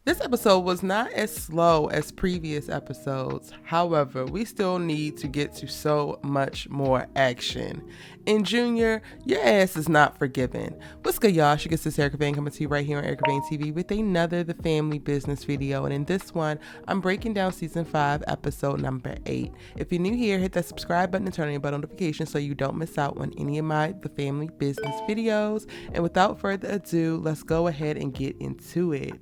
This episode was not as slow as previous episodes. However, we still need to get to so much more action. In Junior, your ass is not forgiven. What's good, y'all? She gets this Erica Vane coming to you right here on Erica Vane TV with another The Family Business video. And in this one, I'm breaking down season 5, episode number 8. If you're new here, hit that subscribe button and turn on your bell notifications so you don't miss out on any of my The Family Business videos. And without further ado, let's go ahead and get into it.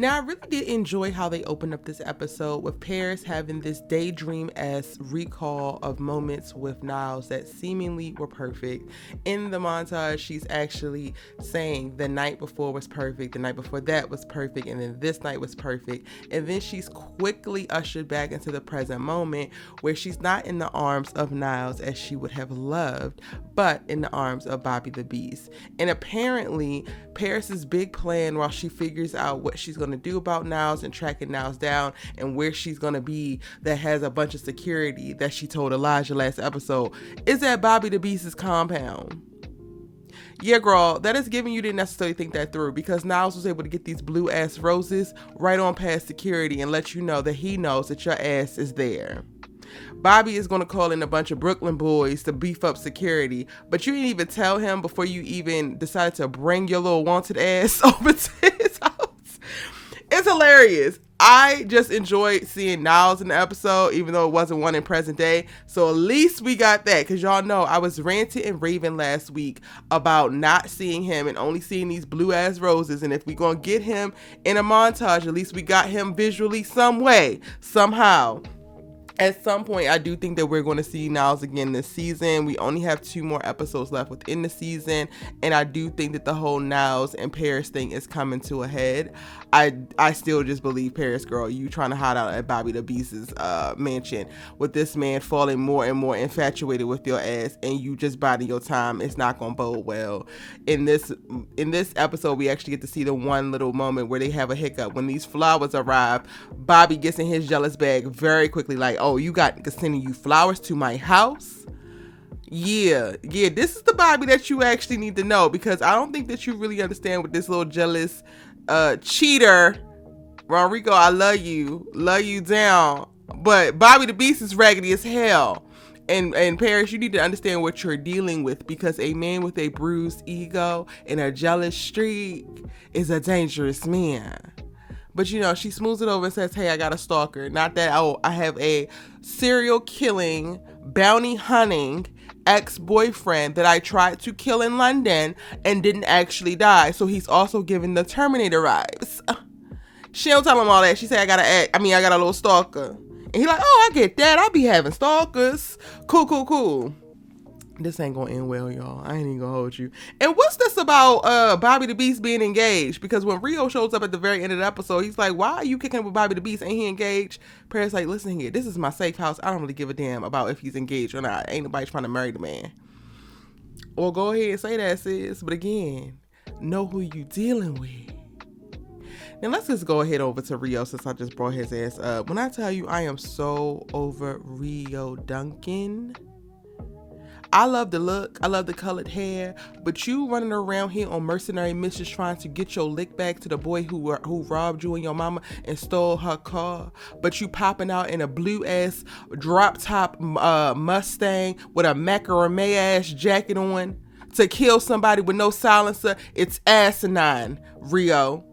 Now, I really did enjoy how they opened up this episode with Paris having this daydream-esque recall of moments with Niles that seemingly were perfect. In the montage, she's actually saying the night before was perfect, the night before that was perfect, and then this night was perfect. And then she's quickly ushered back into the present moment where she's not in the arms of Niles as she would have loved, but in the arms of Bobby the Beast. And apparently, Paris's big plan while she figures out what she's going to do about Niles and tracking Niles down and where she's going to be that has a bunch of security that she told Elijah last episode is at Bobby the Beast's compound. Yeah, girl, that is giving you didn't necessarily think that through, because Niles was able to get these blue ass roses right on past security and let you know that he knows that your ass is there. Bobby is going to call in a bunch of Brooklyn boys to beef up security, but you didn't even tell him before you even decided to bring your little wanted ass over to his house. It's hilarious. I just enjoyed seeing Niles in the episode, even though it wasn't one in present day. So at least we got that, because y'all know I was ranting and raving last week about not seeing him and only seeing these blue ass roses. And if we gonna get him in a montage, at least we got him visually some way, somehow. At some point, I do think that we're going to see Niles again this season. We only have 2 more episodes left within the season, and I do think that the whole Niles and Paris thing is coming to a head. I still just believe, Paris girl, you trying to hide out at Bobby the Beast's mansion with this man falling more and more infatuated with your ass, and you just biding your time. It's not going to bode well. In this episode, we actually get to see the one little moment where they have a hiccup. When these flowers arrive, Bobby gets in his jealous bag very quickly, like, oh, you got sending you flowers to my house? Yeah, this is the Bobby that you actually need to know, because I don't think that you really understand what this little jealous cheater, Rodrigo, I love you down, but Bobby the Beast is raggedy as hell. And Paris, you need to understand what you're dealing with, because a man with a bruised ego and a jealous streak is a dangerous man. But, you know, she smooths it over and says, hey, I got a stalker. Not that, oh, I have a serial killing, bounty hunting ex-boyfriend that I tried to kill in London and didn't actually die. So he's also giving the Terminator vibes. She don't tell him all that. She said, I got a little stalker. And he like, oh, I get that. I be having stalkers. Cool. This ain't gonna end well, y'all. I ain't even gonna hold you. And what's this about Bobby the Beast being engaged? Because when Rio shows up at the very end of the episode, he's like, why are you kicking with Bobby the Beast? Ain't he engaged? Paris like, listen here, this is my safe house. I don't really give a damn about if he's engaged or not. Ain't nobody trying to marry the man. Or go ahead and say that, sis. But again, know who you dealing with. Now let's just go ahead over to Rio, since I just brought his ass up. When I tell you I am so over Rio Duncan, I love the look, I love the colored hair, but you running around here on mercenary missions trying to get your lick back to the boy who robbed you and your mama and stole her car, but you popping out in a blue ass drop top Mustang with a macrame ass jacket on to kill somebody with no silencer. It's asinine, Rio.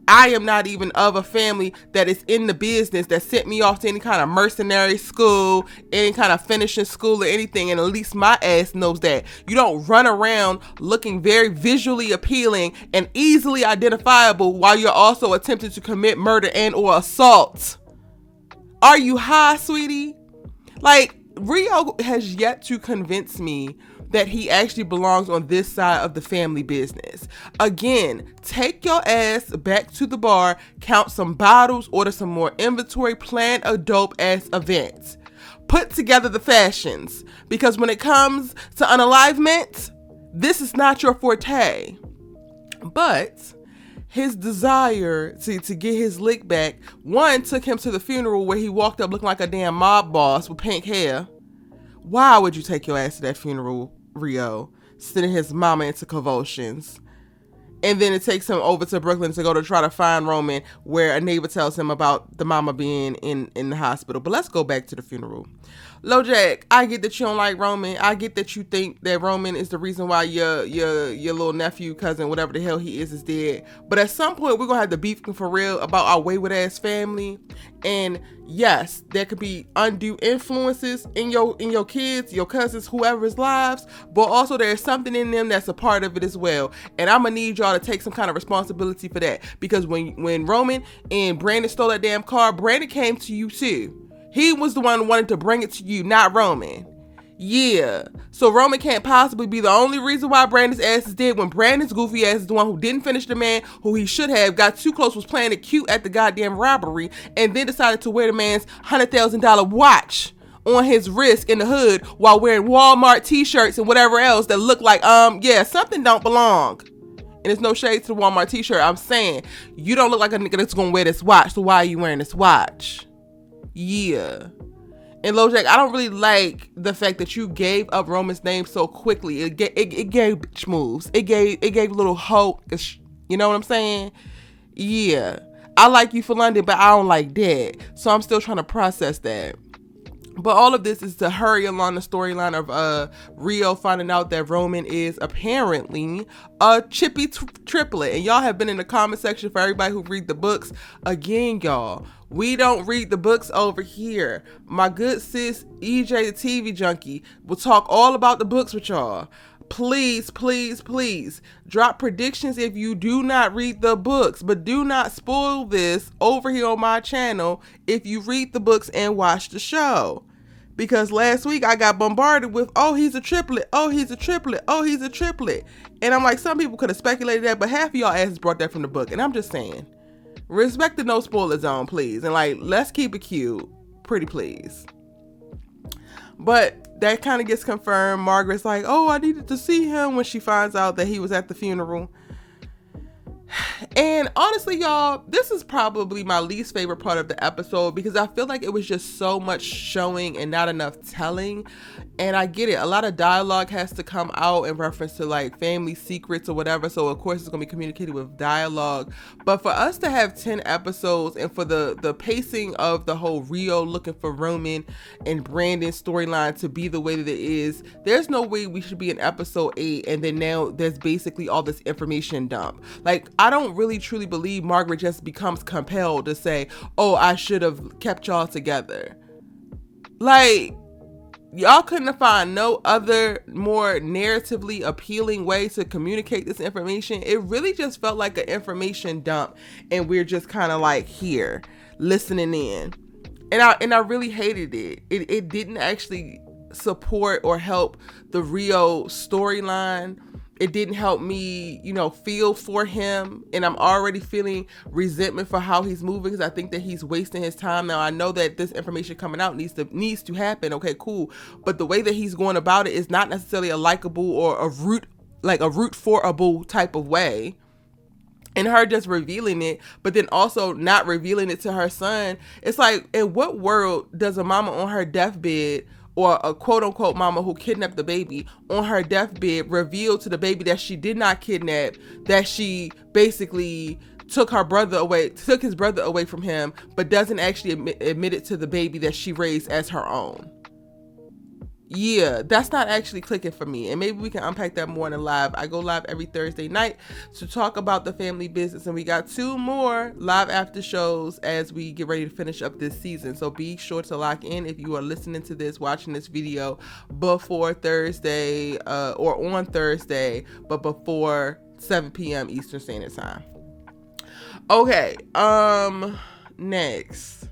I am not even of a family that is in the business that sent me off to any kind of mercenary school, any kind of finishing school or anything. And at least my ass knows that. You don't run around looking very visually appealing and easily identifiable while you're also attempting to commit murder and or assault. Are you high, sweetie? Like, Rio has yet to convince me that he actually belongs on this side of the family business. Again, take your ass back to the bar, count some bottles, order some more inventory, plan a dope ass event. Put together the fashions, because when it comes to unalivement, this is not your forte. But his desire to get his lick back, one, took him to the funeral where he walked up looking like a damn mob boss with pink hair. Why would you take your ass to that funeral, Rio? Sending his mama into convulsions. And then it takes him over to Brooklyn to go to try to find Roman, where a neighbor tells him about the mama being in the hospital. But let's go back to the funeral. LoJack, I get that you don't like Roman. I get that you think that Roman is the reason why your little nephew, cousin, whatever the hell he is dead. But at some point, we're going to have to beef for real about our wayward ass family. And yes, there could be undue influences in your kids, your cousins, whoever's lives. But also there's something in them that's a part of it as well. And I'm going to need y'all to take some kind of responsibility for that. Because when Roman and Brandon stole that damn car, Brandon came to you too. He was the one who wanted to bring it to you, not Roman. Yeah. So Roman can't possibly be the only reason why Brandon's ass is dead when Brandon's goofy ass is the one who didn't finish the man who he should have, got too close, was playing it cute at the goddamn robbery, and then decided to wear the man's $100,000 watch on his wrist in the hood while wearing Walmart t-shirts and whatever else that look like, something don't belong. And there's no shade to the Walmart t-shirt. I'm saying, you don't look like a nigga that's gonna wear this watch, so why are you wearing this watch? Yeah. And LoJack, I don't really like the fact that you gave up Roman's name so quickly. It gave bitch moves. It gave little hope. You know what I'm saying? Yeah. I like you for London, but I don't like that. So I'm still trying to process that. But all of this is to hurry along the storyline of Rio finding out that Roman is apparently a chippy triplet. And y'all have been in the comment section for everybody who read the books. Again, y'all, we don't read the books over here. My good sis, EJ the TV junkie, will talk all about the books with y'all. Please, please, please drop predictions if you do not read the books, but do not spoil this over here on my channel if you read the books and watch the show. Because last week I got bombarded with, oh, he's a triplet, oh, he's a triplet, oh, he's a triplet. And I'm like, some people could have speculated that, but half of y'all asses brought that from the book. And I'm just saying, respect the no spoiler zone, please. And like, let's keep it cute, pretty please. But that kind of gets confirmed. Margaret's like, oh, I needed to see him, when she finds out that he was at the funeral. And honestly, y'all, this is probably my least favorite part of the episode because I feel like it was just so much showing and not enough telling. And I get it. A lot of dialogue has to come out in reference to like family secrets or whatever. So of course it's going to be communicated with dialogue. But for us to have 10 episodes and for the pacing of the whole Rio looking for Roman and Brandon storyline to be the way that it is, there's no way we should be in episode 8 and then now there's basically all this information dump. Like, I don't really truly believe Margaret just becomes compelled to say, oh, I should have kept y'all together. Like, y'all couldn't find no other more narratively appealing way to communicate this information. It really just felt like an information dump and we're just kind of like here listening in. And I really hated it. It didn't actually support or help the Rio storyline. It didn't help me, feel for him. And I'm already feeling resentment for how he's moving because I think that he's wasting his time. Now, I know that this information coming out needs to happen. Okay, cool. But the way that he's going about it is not necessarily a likable or a root for-able type of way. And her just revealing it, but then also not revealing it to her son. It's like, in what world does a mama on her deathbed or a quote-unquote mama who kidnapped the baby on her deathbed revealed to the baby that she did not kidnap, that she basically took his brother away from him, but doesn't actually admit it to the baby that she raised as her own? Yeah, that's not actually clicking for me. And maybe we can unpack that more in the live. I go live every Thursday night to talk about the family business. And we got 2 more live after shows as we get ready to finish up this season. So be sure to lock in if you are listening to this, watching this video before Thursday or on Thursday, but before 7 p.m. Eastern Standard Time. Okay, next.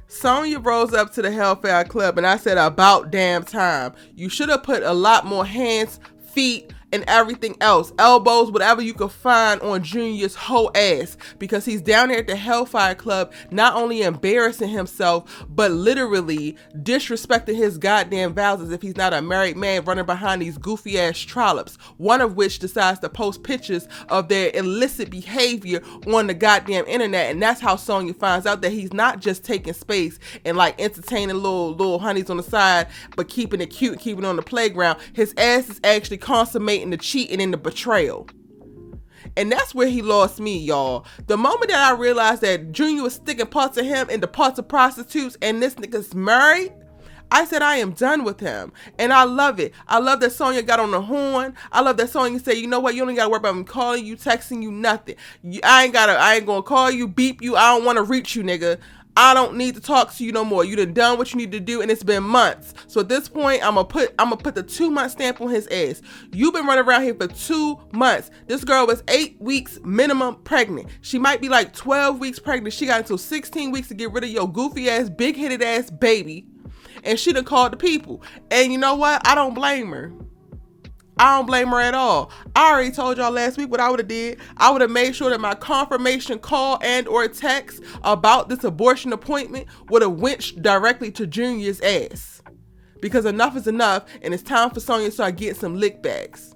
Sonya rose up to the Hellfire Club and I said, about damn time. You should have put a lot more hands, feet, and everything else, elbows, whatever you could find on Junior's whole ass, because he's down there at the Hellfire Club, not only embarrassing himself, but literally disrespecting his goddamn vows as if he's not a married man running behind these goofy ass trollops, one of which decides to post pictures of their illicit behavior on the goddamn internet. And that's how Sonya finds out that he's not just taking space and like entertaining little honeys on the side, but keeping it cute, keeping it on the playground. His ass is actually consummating the cheating and the betrayal. And that's where he lost me, y'all. The moment that I realized that Junior was sticking parts of him into parts of prostitutes and this nigga's married, I said I am done with him. And I love it. I love that Sonya got on the horn. I love that Sonya said, you know what, you don't gotta worry about me calling you, texting you, nothing. I ain't gonna call you, beep you. I don't want to reach you, nigga. I don't need to talk to you no more. You done what you need to do, and it's been months. So at this point, I'm gonna put the 2-month stamp on his ass. You've been running around here for 2 months. This girl was 8 weeks minimum pregnant. She might be like 12 weeks pregnant. She got until 16 weeks to get rid of your goofy ass, big headed ass baby, and she done called the people. And you know what? I don't blame her. I don't blame her at all. I already told y'all last week what I would have did. I would have made sure that my confirmation call and or text about this abortion appointment would have went directly to Junior's ass. Because enough is enough, and it's time for Sonya to start getting some lickbacks.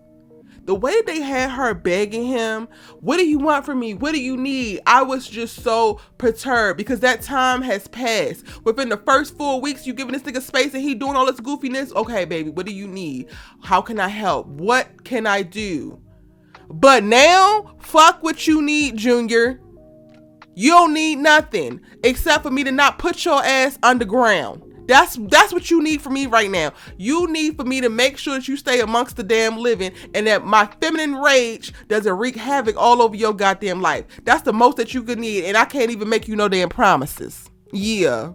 The way they had her begging him, what do you want from me? What do you need? I was just so perturbed because that time has passed. Within the first 4 weeks, you giving this nigga space and he doing all this goofiness. Okay, baby, what do you need? How can I help? What can I do? But now, fuck what you need, Junior. You don't need nothing except for me to not put your ass underground. That's what you need from me right now. You need for me to make sure that you stay amongst the damn living and that my feminine rage doesn't wreak havoc all over your goddamn life. That's the most that you could need, and I can't even make you no damn promises. Yeah.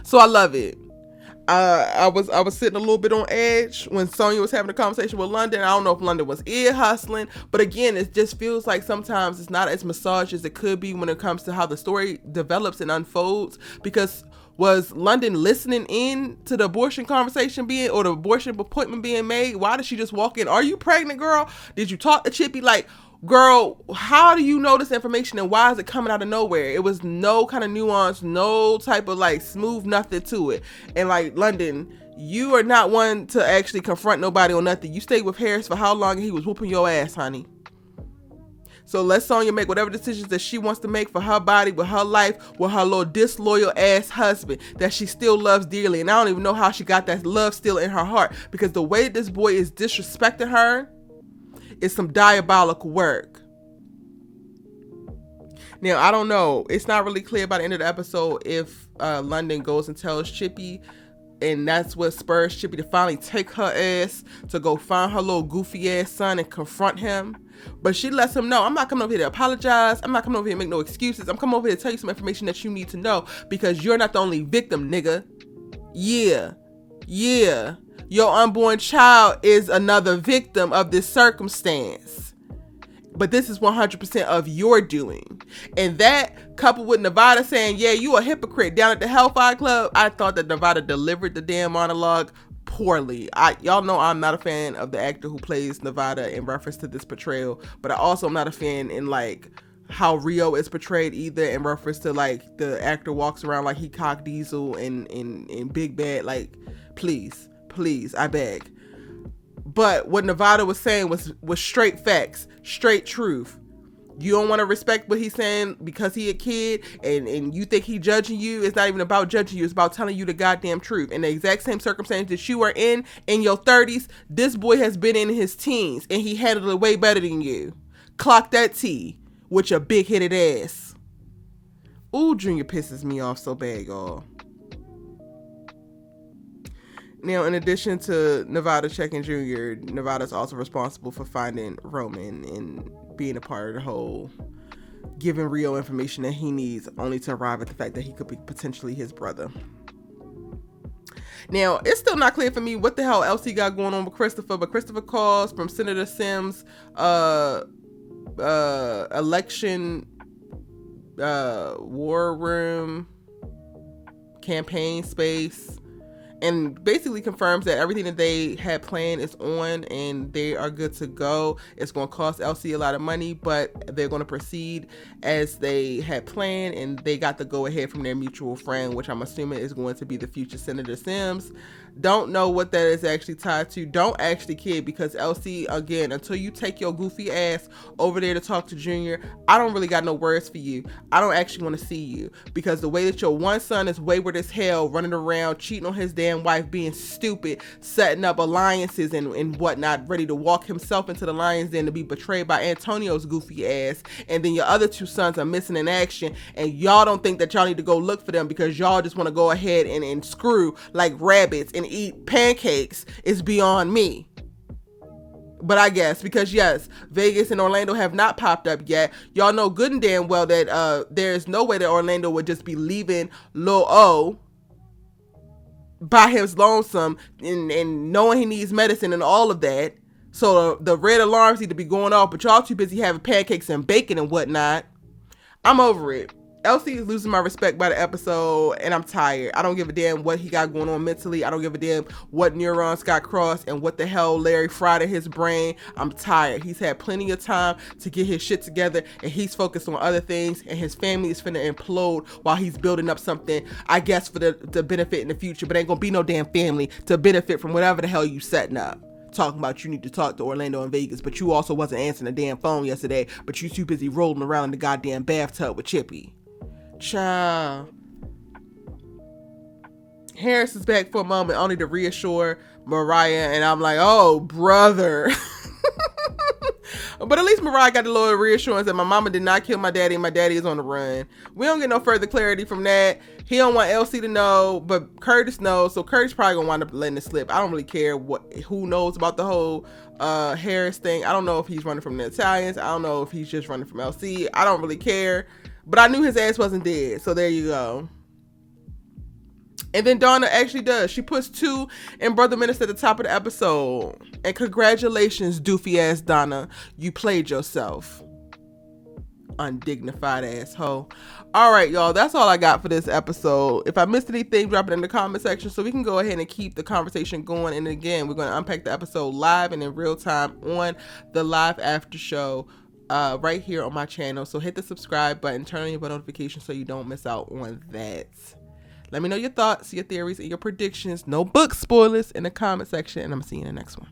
So I love it. I was sitting a little bit on edge when Sonya was having a conversation with London. I don't know if London was ear hustling, but again, it just feels like sometimes it's not as massaged as it could be when it comes to how the story develops and unfolds. Because was London listening in to the abortion conversation being, or the abortion appointment being made? Why did she just walk in? Are you pregnant, girl? Did you talk to Chippy? Like, girl, how do you know this information and why is it coming out of nowhere? It was no kind of nuance, no type of like smooth nothing to it. And like, London, you are not one to actually confront nobody on nothing. You stayed with Harris for how long and he was whooping your ass, honey? So let Sonya make whatever decisions that she wants to make for her body, with her life, with her little disloyal ass husband that she still loves dearly. And I don't even know how she got that love still in her heart, because the way this boy is disrespecting her is some diabolical work. Now, I don't know. It's not really clear by the end of the episode if London goes and tells Chippy, and that's what spurs Chippy to finally take her ass to go find her little goofy ass son and confront him. But she lets him know, I'm not coming over here to apologize. I'm not coming over here to make no excuses. I'm coming over here to tell you some information that you need to know, because you're not the only victim, nigga. Yeah. Your unborn child is another victim of this circumstance. But this is 100% of your doing. And that, coupled with Nevada saying, yeah, you a hypocrite down at the Hellfire Club, I thought that Nevada delivered the damn monologue poorly. Y'all know I'm not a fan of the actor who plays Nevada in reference to this portrayal, but I also am not a fan in like how Rio is portrayed either, in reference to like the actor walks around like he cock diesel and big bad. Like, please, I beg. But what Nevada was saying was straight facts, straight truth. You don't want to respect what he's saying because he a kid and you think he judging you. It's not even about judging you. It's about telling you the goddamn truth. In the exact same circumstance that you are in your 30s, this boy has been in his teens and he handled it way better than you. Clock that T with your big-headed ass. Ooh, Junior pisses me off so bad, y'all. Now, in addition to Nevada checking Junior, Nevada's also responsible for finding Roman and being a part of the whole giving Rio information that he needs, only to arrive at the fact that he could be potentially his brother. Now, it's still not clear for me what the hell else he got going on with Christopher, but Christopher calls from Senator Sims' election war room campaign space, and basically confirms that everything that they had planned is on and they are good to go. It's going to cost LC a lot of money, but they're going to proceed as they had planned, and they got the go ahead from their mutual friend, which I'm assuming is going to be the future Senator Sims. Don't know what that is actually tied to. Don't actually kid, because LC, again, until you take your goofy ass over there to talk to Junior, I don't really got no words for you. I don't actually want to see you, because the way that your one son is wayward as hell, running around cheating on his damn goddamn wife being stupid, setting up alliances and whatnot, ready to walk himself into the lion's den to be betrayed by Antonio's goofy ass. And then your other two sons are missing in action, and y'all don't think that y'all need to go look for them because y'all just want to go ahead and screw like rabbits and eat pancakes is beyond me. But I guess because yes, Vegas and Orlando have not popped up yet. Y'all know good and damn well that there's no way that Orlando would just be leaving Lil O by his lonesome and knowing he needs medicine and all of that. So the red alarms need to be going off, but y'all too busy having pancakes and bacon and whatnot. I'm over it. LC is losing my respect by the episode, and I'm tired. I don't give a damn what he got going on mentally. I don't give a damn what neurons got crossed and what the hell Larry fried in his brain. I'm tired. He's had plenty of time to get his shit together, and he's focused on other things, and his family is finna implode while he's building up something, I guess, for the benefit in the future, but ain't gonna be no damn family to benefit from whatever the hell you setting up. Talking about you need to talk to Orlando and Vegas, but you also wasn't answering the damn phone yesterday, but you too busy rolling around in the goddamn bathtub with Chippy. Child. Harris is back for a moment only to reassure Mariah, and I'm like, oh brother. But at least Mariah got the little reassurance that my mama did not kill my daddy and my daddy is on the run. We don't get no further clarity from that. He don't want LC to know, but Curtis knows, so Curtis probably gonna wind up letting it slip. I don't really care who knows about the whole Harris thing. I don't know if he's running from the Italians. I don't know if he's just running from LC. I don't really care. But I knew his ass wasn't dead, so there you go. And then Donna actually does. She puts 2 in Brother Minister at the top of the episode. And congratulations, doofy ass Donna. You played yourself. Undignified asshole. All right, y'all. That's all I got for this episode. If I missed anything, drop it in the comment section so we can go ahead and keep the conversation going. And again, we're going to unpack the episode live and in real time on the live after show. Right here on my channel. So hit the subscribe button, turn on your bell notifications so you don't miss out on that. Let me know your thoughts, your theories, and your predictions. No book spoilers in the comment section, and I'm seeing you in the next one.